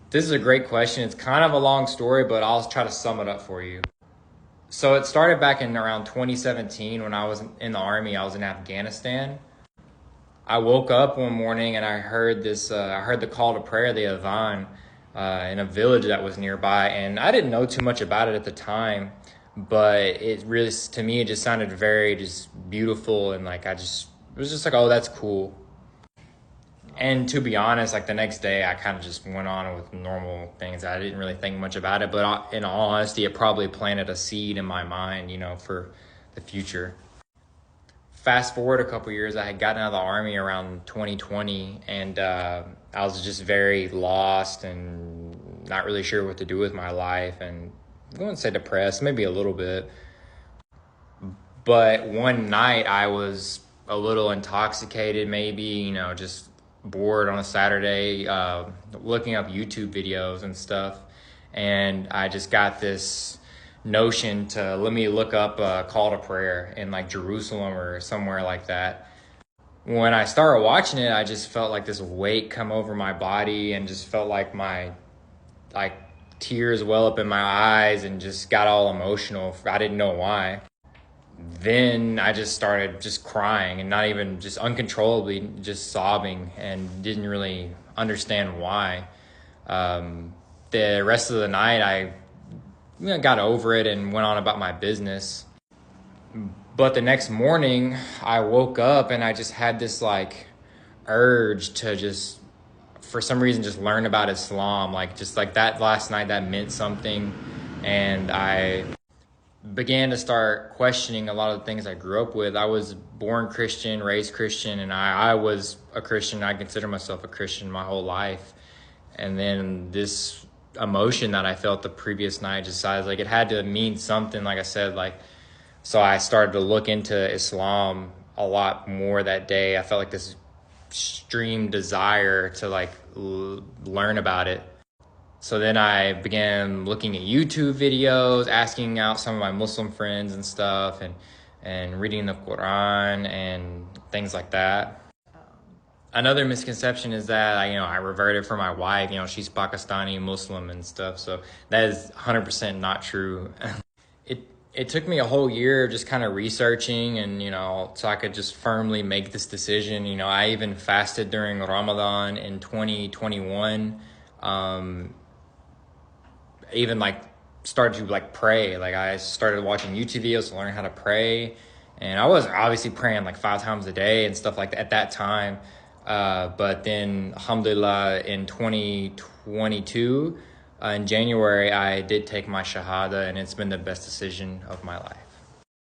This is a great question. It's kind of a long story, but I'll try to sum it up for you. So it started back in around 2017 when I was in the army. I was in Afghanistan. I woke up one morning and I heard I heard the call to prayer, the Adhan, in a village that was nearby. And I didn't know too much about it at the time, but it really, to me, it just sounded very just beautiful. And like, it was just like, oh, that's cool. And to be honest, like the next day, I kind of just went on with normal things. I didn't really think much about it, but in all honesty, it probably planted a seed in my mind, for the future. Fast forward a couple years, I had gotten out of the army around 2020, and I was just very lost and not really sure what to do with my life, and I wouldn't say depressed, maybe a little bit. But one night I was a little intoxicated, maybe, just bored on a Saturday, looking up YouTube videos and stuff. And I just got this notion to let me look up a call to prayer in like Jerusalem or somewhere like that. When I started watching it, I just felt like this weight come over my body and just felt like my like tears well up in my eyes and just got all emotional. I didn't know why. Then I just started just crying and not even just uncontrollably just sobbing and didn't really understand why. The rest of the night I got over it and went on about my business. But the next morning I woke up and I just had this like urge to just for some reason just learn about Islam. Like just like that last night that meant something, and I began to start questioning a lot of the things I grew up with. I was born Christian, raised Christian, and I was a Christian. I consider myself a Christian my whole life. And then this emotion that I felt the previous night decided like it had to mean something, like I said, so I started to look into Islam a lot more that day. I felt like this extreme desire to learn about it. So then I began looking at YouTube videos, asking out some of my Muslim friends and stuff, and reading the Quran and things like that. Another misconception is that I reverted for my wife. She's Pakistani Muslim and stuff. So that is 100% not true. It took me a whole year of just kind of researching and, so I could just firmly make this decision. I even fasted during Ramadan in 2021. Even started to pray. I started watching YouTube videos to learn how to pray, and I was obviously praying 5 times a day and stuff like that at that time. But then alhamdulillah in 2022 in January I did take my shahada, and it's been the best decision of my life.